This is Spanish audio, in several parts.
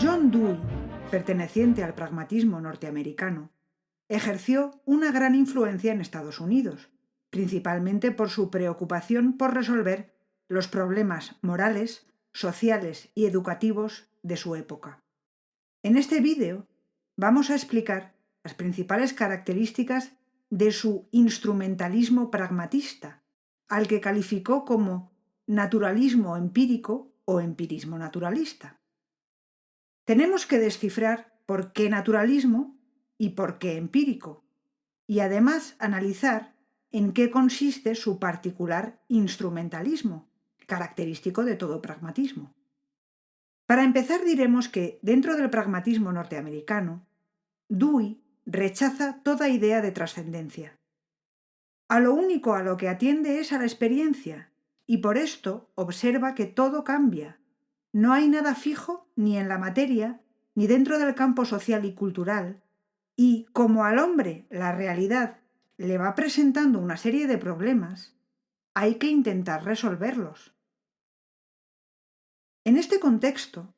John Dewey, perteneciente al pragmatismo norteamericano, ejerció una gran influencia en Estados Unidos, principalmente por su preocupación por resolver los problemas morales, sociales y educativos de su época. En este vídeo vamos a explicar las principales características de su instrumentalismo pragmatista, al que calificó como naturalismo empírico o empirismo naturalista. Tenemos que descifrar por qué naturalismo y por qué empírico, y además analizar en qué consiste su particular instrumentalismo, característico de todo pragmatismo. Para empezar diremos que, dentro del pragmatismo norteamericano, Dewey rechaza toda idea de trascendencia. A lo único a lo que atiende es a la experiencia, y por esto observa que todo cambia. No hay nada fijo ni en la materia, ni dentro del campo social y cultural, y como al hombre la realidad le va presentando una serie de problemas, hay que intentar resolverlos. En este contexto,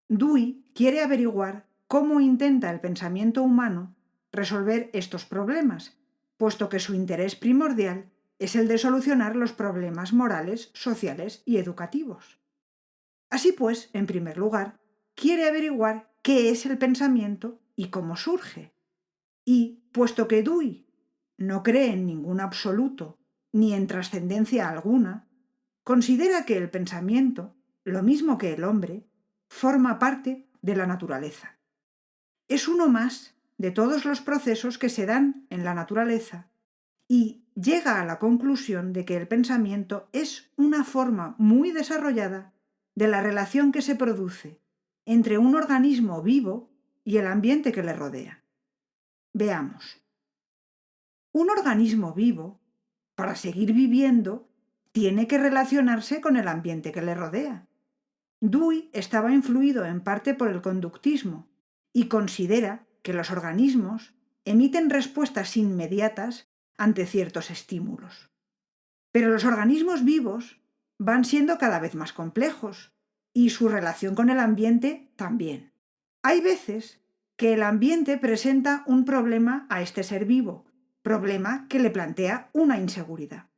Dewey quiere averiguar cómo intenta el pensamiento humano resolver estos problemas, puesto que su interés primordial es el de solucionar los problemas morales, sociales y educativos. Así pues, en primer lugar, quiere averiguar qué es el pensamiento y cómo surge. Y, puesto que Dewey no cree en ningún absoluto ni en trascendencia alguna, considera que el pensamiento, lo mismo que el hombre, forma parte de la naturaleza. Es uno más de todos los procesos que se dan en la naturaleza y llega a la conclusión de que el pensamiento es una forma muy desarrollada de la relación que se produce entre un organismo vivo y el ambiente que le rodea. Veamos. Un organismo vivo, para seguir viviendo, tiene que relacionarse con el ambiente que le rodea. Dewey estaba influido en parte por el conductismo y considera que los organismos emiten respuestas inmediatas ante ciertos estímulos. Pero los organismos vivos van siendo cada vez más complejos y su relación con el ambiente también. Hay veces que el ambiente presenta un problema a este ser vivo, problema que le plantea una inseguridad.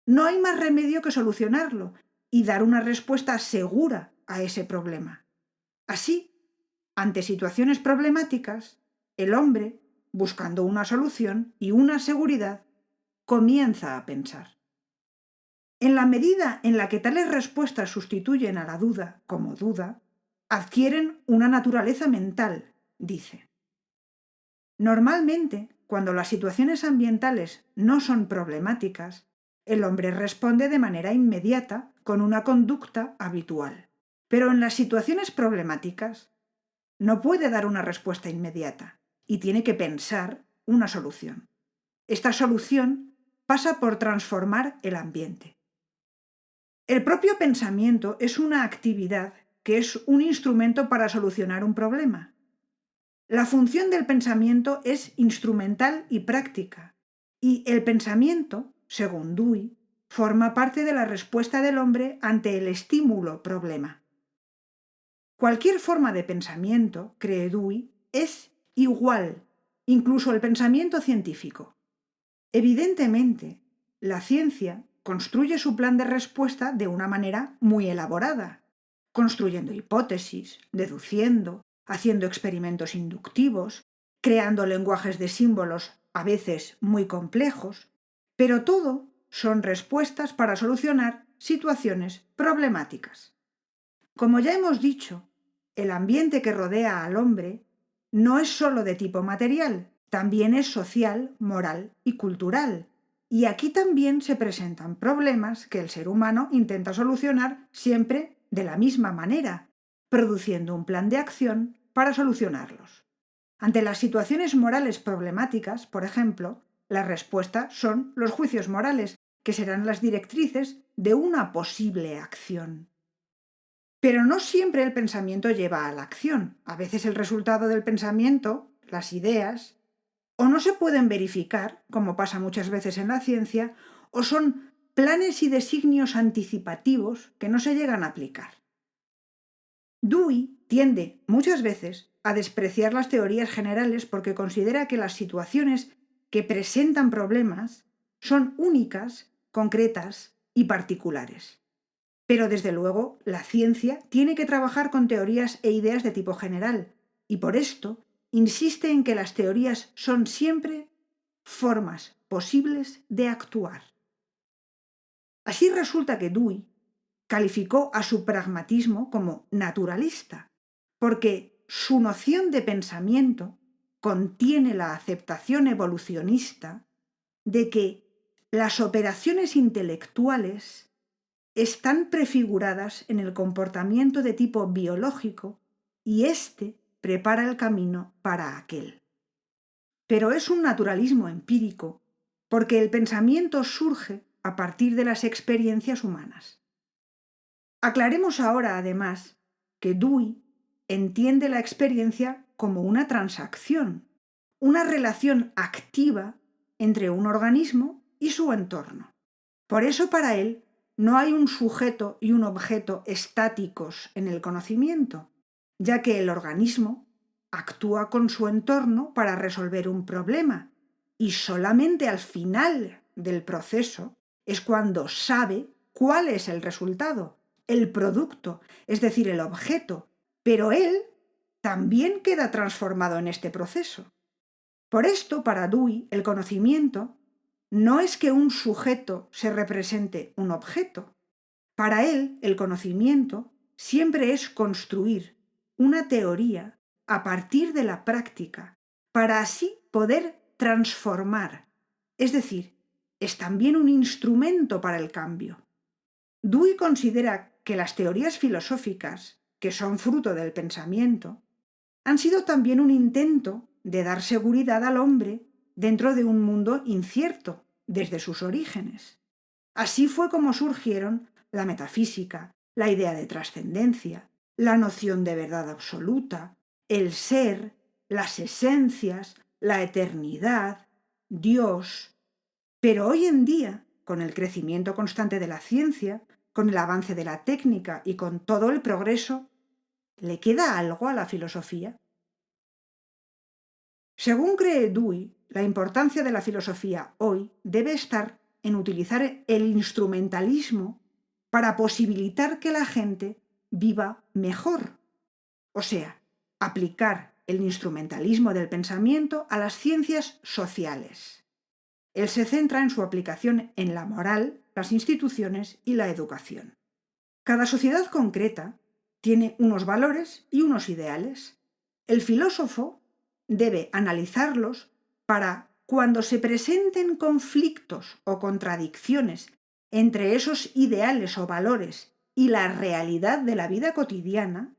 No hay más remedio que solucionarlo y dar una respuesta segura a ese problema. Así, ante situaciones problemáticas, el hombre, buscando una solución y una seguridad, comienza a pensar. En la medida en la que tales respuestas sustituyen a la duda como duda, adquieren una naturaleza mental, dice. Normalmente, cuando las situaciones ambientales no son problemáticas, el hombre responde de manera inmediata con una conducta habitual. Pero en las situaciones problemáticas no puede dar una respuesta inmediata y tiene que pensar una solución. Esta solución pasa por transformar el ambiente. El propio pensamiento es una actividad que es un instrumento para solucionar un problema. La función del pensamiento es instrumental y práctica, y el pensamiento, según Dewey, forma parte de la respuesta del hombre ante el estímulo problema. Cualquier forma de pensamiento, cree Dewey, es igual, incluso el pensamiento científico. Evidentemente, la ciencia construye su plan de respuesta de una manera muy elaborada, construyendo hipótesis, deduciendo, haciendo experimentos inductivos, creando lenguajes de símbolos a veces muy complejos, pero todo son respuestas para solucionar situaciones problemáticas. Como ya hemos dicho, el ambiente que rodea al hombre no es solo de tipo material, también es social, moral y cultural. Y aquí también se presentan problemas que el ser humano intenta solucionar siempre de la misma manera, produciendo un plan de acción para solucionarlos. Ante las situaciones morales problemáticas, por ejemplo, la respuesta son los juicios morales, que serán las directrices de una posible acción. Pero no siempre el pensamiento lleva a la acción. A veces el resultado del pensamiento, las ideas, o no se pueden verificar, como pasa muchas veces en la ciencia, o son planes y designios anticipativos que no se llegan a aplicar. Dewey tiende muchas veces a despreciar las teorías generales porque considera que las situaciones que presentan problemas son únicas, concretas y particulares. Pero desde luego, la ciencia tiene que trabajar con teorías e ideas de tipo general, y por esto insiste en que las teorías son siempre formas posibles de actuar. Así resulta que Dewey calificó a su pragmatismo como naturalista, porque su noción de pensamiento contiene la aceptación evolucionista de que las operaciones intelectuales están prefiguradas en el comportamiento de tipo biológico y éste prepara el camino para aquel. Pero es un naturalismo empírico, porque el pensamiento surge a partir de las experiencias humanas. Aclaremos ahora, además, que Dewey entiende la experiencia como una transacción, una relación activa entre un organismo y su entorno. Por eso para él no hay un sujeto y un objeto estáticos en el conocimiento, ya que el organismo actúa con su entorno para resolver un problema y solamente al final del proceso es cuando sabe cuál es el resultado, el producto, es decir, el objeto, pero él también queda transformado en este proceso. Por esto, para Dewey, el conocimiento no es que un sujeto se represente un objeto. Para él, el conocimiento siempre es construir una teoría a partir de la práctica, para así poder transformar. Es decir, es también un instrumento para el cambio. Dewey considera que las teorías filosóficas, que son fruto del pensamiento, han sido también un intento de dar seguridad al hombre dentro de un mundo incierto desde sus orígenes. Así fue como surgieron la metafísica, la idea de trascendencia, la noción de verdad absoluta, el ser, las esencias, la eternidad, Dios. Pero hoy en día, con el crecimiento constante de la ciencia, con el avance de la técnica y con todo el progreso, ¿le queda algo a la filosofía? Según cree Dewey, la importancia de la filosofía hoy debe estar en utilizar el instrumentalismo para posibilitar que la gente viva mejor. O sea, aplicar el instrumentalismo del pensamiento a las ciencias sociales. Él se centra en su aplicación en la moral, las instituciones y la educación. Cada sociedad concreta tiene unos valores y unos ideales. El filósofo debe analizarlos para, cuando se presenten conflictos o contradicciones entre esos ideales o valores y la realidad de la vida cotidiana,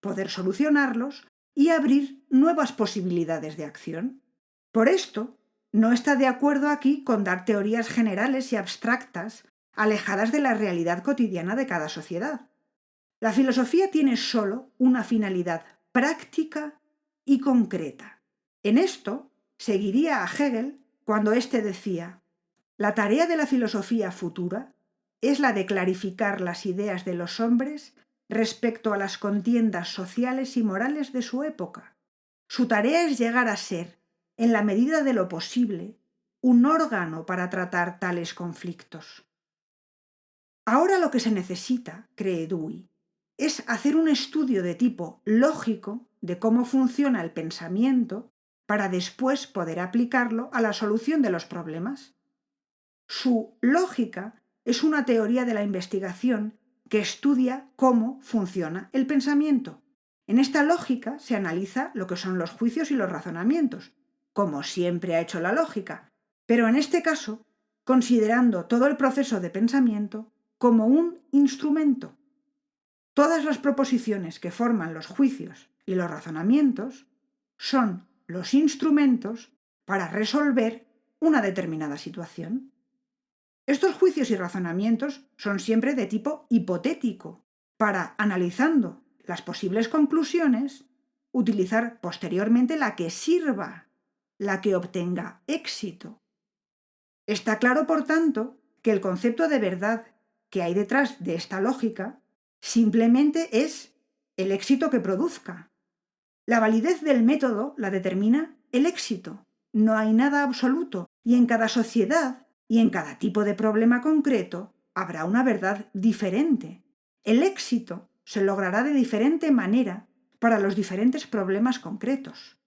poder solucionarlos y abrir nuevas posibilidades de acción. Por esto, no está de acuerdo aquí con dar teorías generales y abstractas alejadas de la realidad cotidiana de cada sociedad. La filosofía tiene solo una finalidad práctica y concreta. En esto seguiría a Hegel cuando éste decía: la tarea de la filosofía futura es la de clarificar las ideas de los hombres respecto a las contiendas sociales y morales de su época. Su tarea es llegar a ser, en la medida de lo posible, un órgano para tratar tales conflictos. Ahora lo que se necesita, cree Dewey, es hacer un estudio de tipo lógico de cómo funciona el pensamiento para después poder aplicarlo a la solución de los problemas. Su lógica es una teoría de la investigación que estudia cómo funciona el pensamiento. En esta lógica se analiza lo que son los juicios y los razonamientos, como siempre ha hecho la lógica, pero en este caso, considerando todo el proceso de pensamiento como un instrumento. Todas las proposiciones que forman los juicios y los razonamientos son los instrumentos para resolver una determinada situación. Estos juicios y razonamientos son siempre de tipo hipotético, para, analizando las posibles conclusiones, utilizar posteriormente la que sirva, la que obtenga éxito. Está claro, por tanto, que el concepto de verdad que hay detrás de esta lógica simplemente es el éxito que produzca. La validez del método la determina el éxito. No hay nada absoluto y en cada sociedad y en cada tipo de problema concreto habrá una verdad diferente. El éxito se logrará de diferente manera para los diferentes problemas concretos.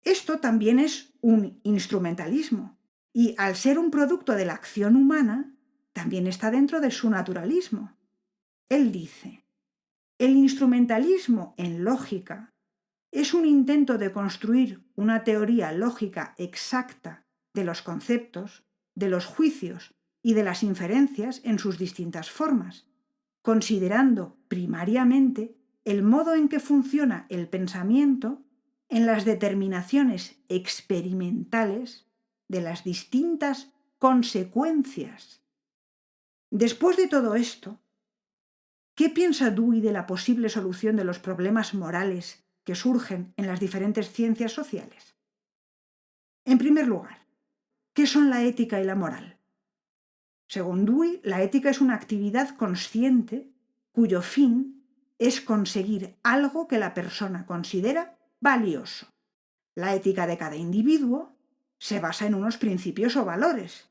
Esto también es un instrumentalismo y al ser un producto de la acción humana, también está dentro de su naturalismo. Él dice, el instrumentalismo en lógica es un intento de construir una teoría lógica exacta de los conceptos, de los juicios y de las inferencias en sus distintas formas, considerando primariamente el modo en que funciona el pensamiento en las determinaciones experimentales de las distintas consecuencias. Después de todo esto, ¿qué piensa Dewey de la posible solución de los problemas morales que surgen en las diferentes ciencias sociales? En primer lugar, ¿qué son la ética y la moral? Según Dewey, la ética es una actividad consciente cuyo fin es conseguir algo que la persona considera valioso. La ética de cada individuo se basa en unos principios o valores.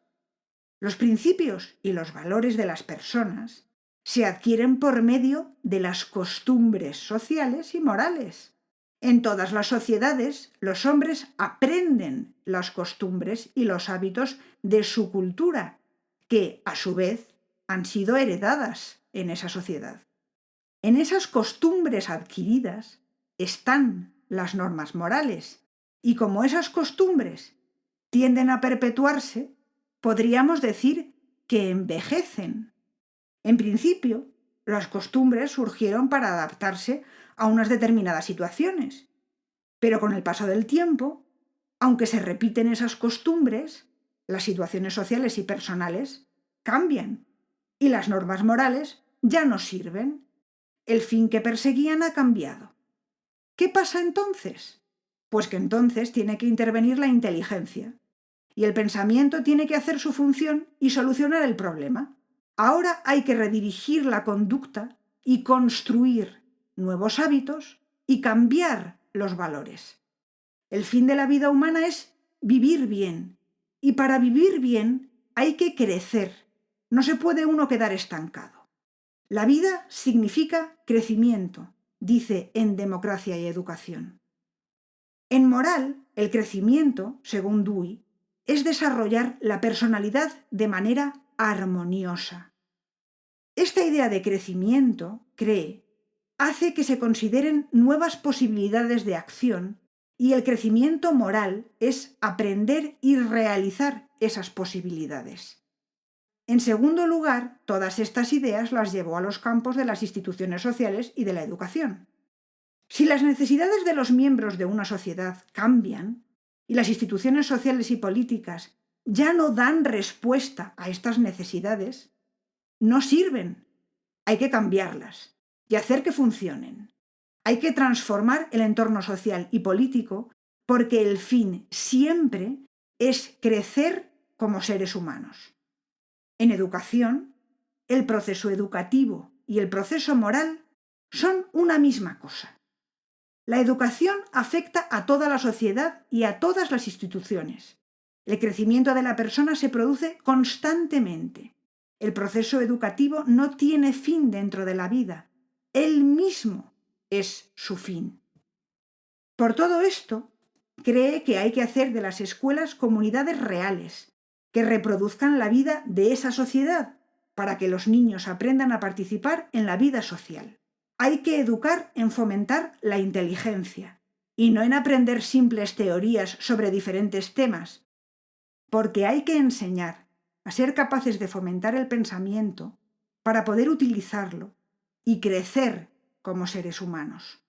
Los principios y los valores de las personas se adquieren por medio de las costumbres sociales y morales. En todas las sociedades, los hombres aprenden las costumbres y los hábitos de su cultura, que, a su vez, han sido heredadas en esa sociedad. En esas costumbres adquiridas están las normas morales, y como esas costumbres tienden a perpetuarse, podríamos decir que envejecen. En principio, las costumbres surgieron para adaptarse a unas determinadas situaciones, pero con el paso del tiempo, aunque se repiten esas costumbres, las situaciones sociales y personales cambian y las normas morales ya no sirven. El fin que perseguían ha cambiado. ¿Qué pasa entonces? Pues que entonces tiene que intervenir la inteligencia y el pensamiento tiene que hacer su función y solucionar el problema. Ahora hay que redirigir la conducta y construir nuevos hábitos y cambiar los valores. El fin de la vida humana es vivir bien, y para vivir bien hay que crecer. No se puede uno quedar estancado. La vida significa crecimiento, dice en Democracia y Educación. En moral, el crecimiento, según Dewey, es desarrollar la personalidad de manera armoniosa. Esta idea de crecimiento, cree, hace que se consideren nuevas posibilidades de acción y el crecimiento moral es aprender y realizar esas posibilidades. En segundo lugar, todas estas ideas las llevó a los campos de las instituciones sociales y de la educación. Si las necesidades de los miembros de una sociedad cambian y las instituciones sociales y políticas ya no dan respuesta a estas necesidades, no sirven. Hay que cambiarlas y hacer que funcionen. Hay que transformar el entorno social y político porque el fin siempre es crecer como seres humanos. En educación, el proceso educativo y el proceso moral son una misma cosa. La educación afecta a toda la sociedad y a todas las instituciones. El crecimiento de la persona se produce constantemente. El proceso educativo no tiene fin dentro de la vida. Él mismo es su fin. Por todo esto, cree que hay que hacer de las escuelas comunidades reales, que reproduzcan la vida de esa sociedad, para que los niños aprendan a participar en la vida social. Hay que educar en fomentar la inteligencia y no en aprender simples teorías sobre diferentes temas, porque hay que enseñar a ser capaces de fomentar el pensamiento para poder utilizarlo y crecer como seres humanos.